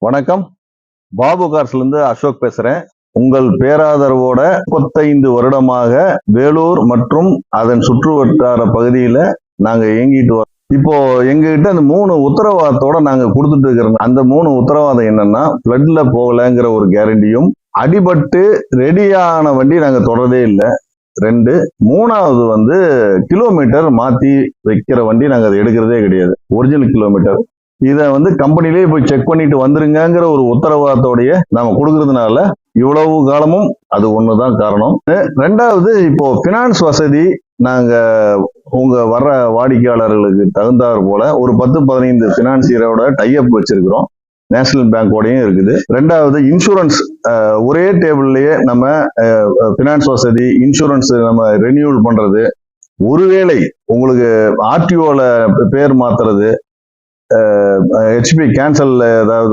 வணக்கம். பாபு கார்ஸ்லேருந்து அசோக் பேசுறேன். உங்கள் பேராதரவோட 35 வருடமாக வேலூர் மற்றும் அதன் சுற்று வட்டார பகுதியில நாங்க இயங்கிட்டு வரோம். இப்போ எங்ககிட்ட அந்த 3 உத்தரவாதத்தோட நாங்க கொடுத்துட்டு இருக்கிறோம். அந்த 3 உத்தரவாதம் என்னன்னா, பிளட்ல போகலங்கிற ஒரு கேரண்டியும், அடிபட்டு ரெடியான வண்டி நாங்க தொடரதே இல்லை. 2, 3வது கிலோமீட்டர் மாத்தி வைக்கிற வண்டி நாங்க அதை எடுக்கிறதே கிடையாது. Original kilometre. இதை கம்பெனிலேயே போய் செக் பண்ணிட்டு வந்துருங்கிற ஒரு உத்தரவாதத்தோடைய நாம கொடுக்கறதுனால இவ்வளவு காலமும் அது ஒண்ணுதான் காரணம். 2வது, இப்போ பினான்ஸ் வசதி நாங்க உங்க வர்ற வாடிக்கையாளர்களுக்கு தகுந்தாற் போல ஒரு 10-15 பினான்சியரோட டைஅப் வச்சிருக்கிறோம். நேஷனல் பேங்கோடையும் இருக்குது. 2வது, இன்சூரன்ஸ் ஒரே டேபிள்லயே நம்ம பினான்ஸ் வசதி, இன்சூரன்ஸ் நம்ம ரெனியூவல் பண்றது, ஒருவேளை உங்களுக்கு ஆர்டிஓல பேர் மாத்துறது, ஹெச்பி கேன்சல் ஏதாவது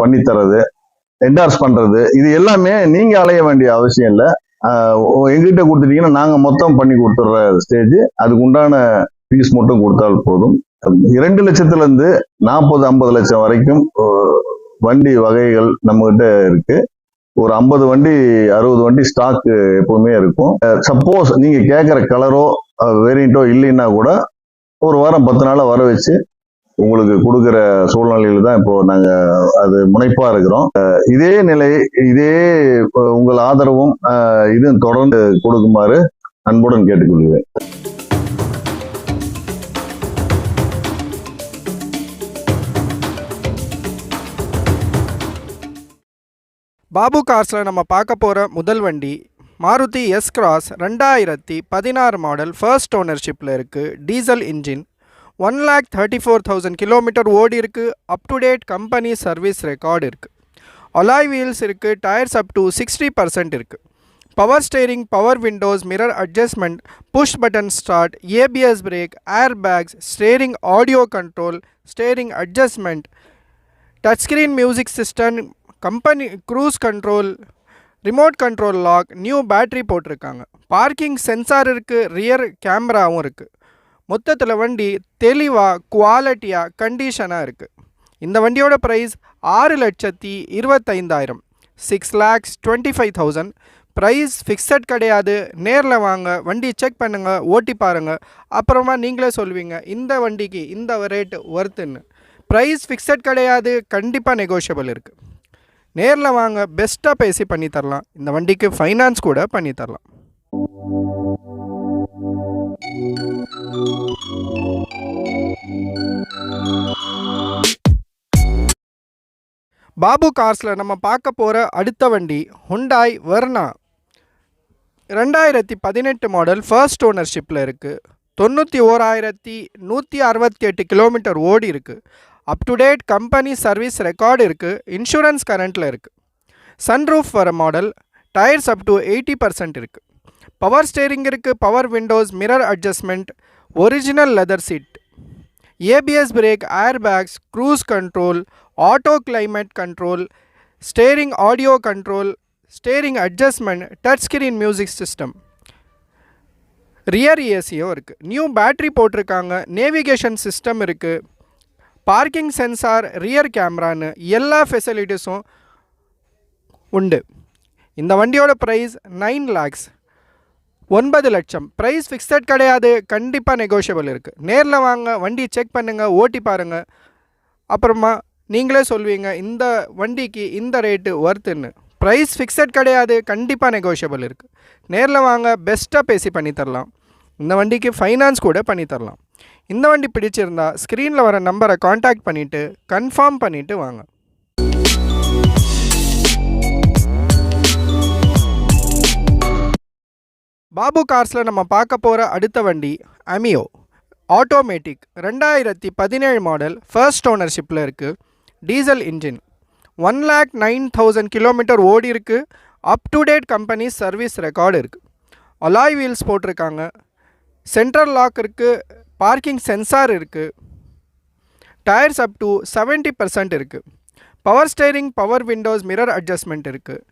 பண்ணி தரது, என்டார்ஸ் பண்றது, இது எல்லாமே நீங்க அலைய வேண்டிய அவசியம் இல்லை. எங்கிட்ட கொடுத்துட்டீங்கன்னா நாங்க மொத்தம் பண்ணி கொடுத்துட்ற ஸ்டேஜ். அதுக்கு உண்டான ஃபீஸ் மட்டும் கொடுத்தால் போதும். 2 லட்சத்துல இருந்து 40-50 லட்சம் வரைக்கும் வண்டி வகைகள் நம்ம கிட்ட இருக்கு. ஒரு 50 வண்டி 60 வண்டி ஸ்டாக் எப்பவுமே இருக்கும். சப்போஸ் நீங்க கேட்குற கலரோ வேரியண்டோ இல்லைன்னா கூட ஒரு வாரம் 10 நாளா வர வச்சு உங்களுக்கு கொடுக்குற சூழ்நிலையில தான் இப்போ நாங்க அது முனைப்பா இருக்கிறோம். இதே நிலை, இதே உங்கள் ஆதரவும் இதுவும் தொடர்ந்து கொடுக்குமாறு அன்புடன் கேட்டுக்கொள்கிறேன். பாபு கார்ஸில் நம்ம பார்க்க போகிற முதல் வண்டி Maruti S cross 2016 model, first ஓனர்ஷிப்பில் இருக்குது. டீசல் இன்ஜின், 1,34,000 கிலோமீட்டர் ஓடி இருக்குது. Up to date company service record இருக்குது. அலாய் வீல்ஸ் இருக்குது. டயர்ஸ் அப் டு 60% இருக்குது. Power steering, power windows, mirror adjustment, push button start, ABS brake, air bags, steering audio control, steering adjustment, touch screen music system, company cruise control, remote control lock, new battery போட்டிருக்காங்க. Parking sensor இருக்குது. Rear கேமராவும் இருக்குது. மொத்தத்தில் வண்டி தெளிவாக, குவாலிட்டியாக, கண்டிஷனாக இருக்குது. இந்த வண்டியோட ப்ரைஸ் 6,25,000, 6,25,000. ப்ரைஸ் ஃபிக்ஸட் கிடையாது. நேரில் வாங்க, வண்டி செக் பண்ணுங்கள், ஓட்டி பாருங்கள், அப்புறமா நீங்களே சொல்வீங்க இந்த வண்டிக்கு இந்த ரேட்டு ஒர்த்துன்னு. ப்ரைஸ் ஃபிக்ஸட் கிடையாது, கண்டிப்பாக நெகோஷியபிள் இருக்குது. நேரில் வாங்க, பெஸ்ட்டாக பேசி பண்ணி தரலாம். இந்த வண்டிக்கு ஃபைனான்ஸ் கூட பண்ணி தரலாம். பாபு கார்ஸில் நம்ம பார்க்க போகிற அடுத்த வண்டி ஹுண்டாய் வெர்னா, 2018 மாடல், ஃபர்ஸ்ட் ஓனர்ஷிப்பில் இருக்குது. 91,168 கிலோமீட்டர் ஓடி இருக்குது. Up to date company service record இருக்குது. இன்சூரன்ஸ் கரண்ட்டில் இருக்குது. சன்ரூஃப் வர மாடல். டயர்ஸ் அப் டு 80% இருக்குது. பவர் ஸ்டேரிங் இருக்குது. Power windows, mirror adjustment, original leather seat, ABS brake, air bags, cruise control, auto climate control, steering audio control, steering adjustment, touch screen music system, rear ஏசியும் இருக்குது. New battery போட்டிருக்காங்க. Navigation system இருக்குது. Parking sensor, rear கேமரான்னு எல்லா ஃபெசிலிட்டிஸும் உண்டு. இந்த வண்டியோட ப்ரைஸ் 9 lakhs, 9 லட்சம். ப்ரைஸ் ஃபிக்ஸட் கிடையாது, கண்டிப்பாக நெகோஷியபிள் இருக்குது. நேரில் வாங்க, வண்டி செக் பண்ணுங்கள், ஓட்டி பாருங்கள், அப்புறமா நீங்களே சொல்வீங்க இந்த வண்டிக்கு இந்த ரேட்டு ஒர்த்துன்னு. ப்ரைஸ் ஃபிக்ஸட் கிடையாது, கண்டிப்பாக நெகோஷியபிள் இருக்குது. நேரில் வாங்க, பெஸ்ட்டாக பேசி பண்ணித்தரலாம். இந்த வண்டிக்கு ஃபைனான்ஸ் கூட பண்ணித்தரலாம். இந்த வண்டி பிடிச்சிருந்தா ஸ்க்ரீனில் வர நம்பரை காண்டாக்ட் பண்ணிவிட்டு கன்ஃபார்ம் பண்ணிவிட்டு வாங்க. பாபு கார்ஸில் நம்ம பார்க்க போகிற அடுத்த வண்டி அமியோ ஆட்டோமேட்டிக், 2017 மாடல், ஃபர்ஸ்ட் ஓனர்ஷிப்பில் இருக்குது. டீசல் இன்ஜின், 1,09,000 கிலோமீட்டர் ஓடி இருக்குது. Up to date company service record இருக்குது. அலாய் வீல்ஸ் போட்டிருக்காங்க. சென்ட்ரல் லாக் இருக்குது. பார்க்கிங் சென்சார் இருக்குது. டயர்ஸ் அப் டு 70% இருக்குது. Power steering, power windows, mirror adjustment இருக்குது.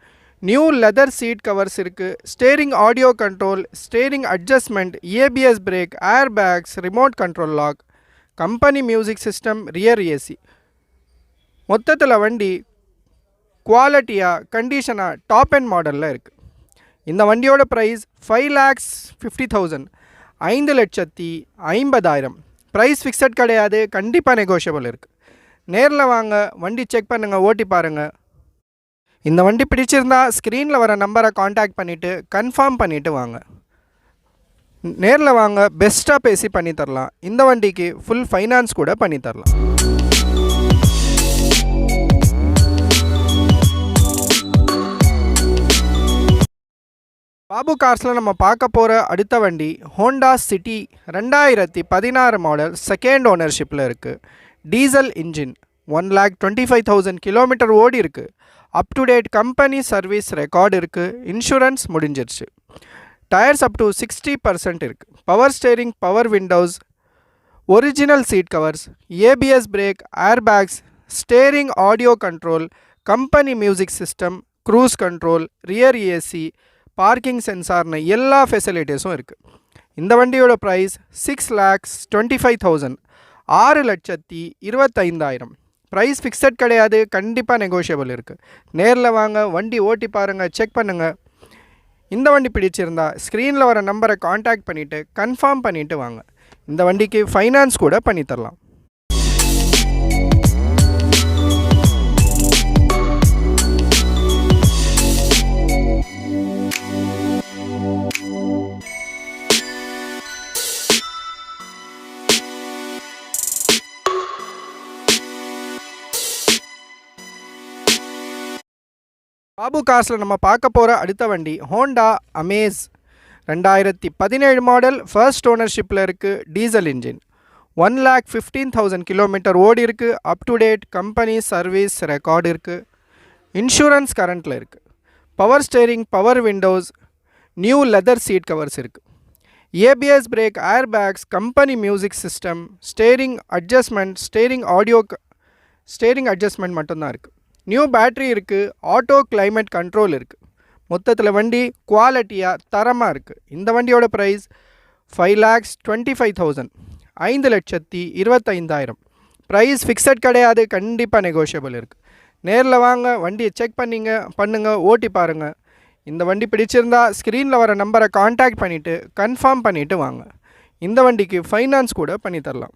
நியூ லெதர் சீட் கவர்ஸ் இருக்குது. Steering audio control, steering adjustment, ABS brake, air bags, remote control lock, company music system, rear AC. மொத்தத்தில் வண்டி குவாலிட்டியாக கண்டிஷனாக top and மாடலில் இருக்குது. இந்த வண்டியோட ப்ரைஸ் 5,50,000, 5,50,000. ப்ரைஸ் ஃபிக்ஸட் கிடையாது, கண்டிப்பாக நெகோஷியபிள் இருக்குது. நேரில் வாங்க, வண்டி செக் பண்ணுங்கள், ஓட்டி பாருங்கள். இந்த வண்டி பிடிச்சிருந்தா ஸ்க்ரீனில் வர நம்பரை காண்டாக்ட் பண்ணிவிட்டு கன்ஃபார்ம் பண்ணிவிட்டு வாங்க. நேரில் வாங்க, பெஸ்ட்டாக பேசி பண்ணி தரலாம். இந்த வண்டிக்கு ஃபுல் ஃபைனான்ஸ் கூட பண்ணி தரலாம். பாபு கார்ஸில் நம்ம பார்க்க போகிற அடுத்த வண்டி ஹோண்டா சிட்டி 2016 மாடல், செகண்ட் ஓனர்ஷிப்பில் இருக்குது. டீசல் இன்ஜின், 1,25,000 கிலோமீட்டர் ஓடி இருக்குது. Up to date company service record இருக்குது. இன்சூரன்ஸ் முடிஞ்சிருச்சு. டயர்ஸ் அப் டு 60% இருக்குது. Power steering, power windows, original seat covers, ABS brake, air bags, steering audio control, company music system, cruise control, rear AC, parking சென்சார்னு எல்லா ஃபெசிலிட்டிஸும் இருக்குது. இந்த வண்டியோட price 6,25,000, 6,25,000. Price fixed கிடையாது, கண்டிப்பாக நெகோஷியபிள் இருக்குது. நேரில் வாங்க, வண்டி ஓட்டி பாருங்கள், செக் பண்ணுங்கள். இந்த வண்டி பிடிச்சிருந்தா ஸ்க்ரீனில் வர நம்பரை காண்டாக்ட் பண்ணிவிட்டு கன்ஃபார்ம் பண்ணிவிட்டு வாங்க. இந்த வண்டிக்கு ஃபைனான்ஸ் கூட பண்ணி தரலாம். பாபு கார்ஸில் நம்ம பார்க்க போகிற அடுத்த வண்டி ஹோண்டா அமேஸ் 2017 மாடல், ஃபர்ஸ்ட் ஓனர்ஷிப்பில் இருக்குது. டீசல் இன்ஜின், 1,15,000 கிலோமீட்டர் ஓடி இருக்குது. Up to date company service record இருக்குது. இன்சூரன்ஸ் கரண்ட்டில் இருக்குது. Power steering, power windows, new leather seat covers இருக்குது. ABS brake, air bags, company music system, steering adjustment, steering adjustment மட்டும்தான் இருக்குது. நியூ பேட்ரி இருக்குது. Auto climate control இருக்குது. மொத்தத்தில் வண்டி குவாலிட்டியாக தரமாக இருக்குது. இந்த வண்டியோட ப்ரைஸ் 5,25,000, 5,25,000. ப்ரைஸ் ஃபிக்ஸட் கிடையாது, கண்டிப்பாக நெகோஷியபிள் இருக்குது. நேரில் வாங்க, வண்டியை செக் பண்ணுங்கள், ஓட்டி பாருங்கள். இந்த வண்டி பிடிச்சிருந்தா ஸ்க்ரீனில் வர நம்பரை காண்டாக்ட் பண்ணிவிட்டு கன்ஃபார்ம் பண்ணிவிட்டு வாங்க. இந்த வண்டிக்கு ஃபைனான்ஸ் கூட பண்ணி தரலாம்.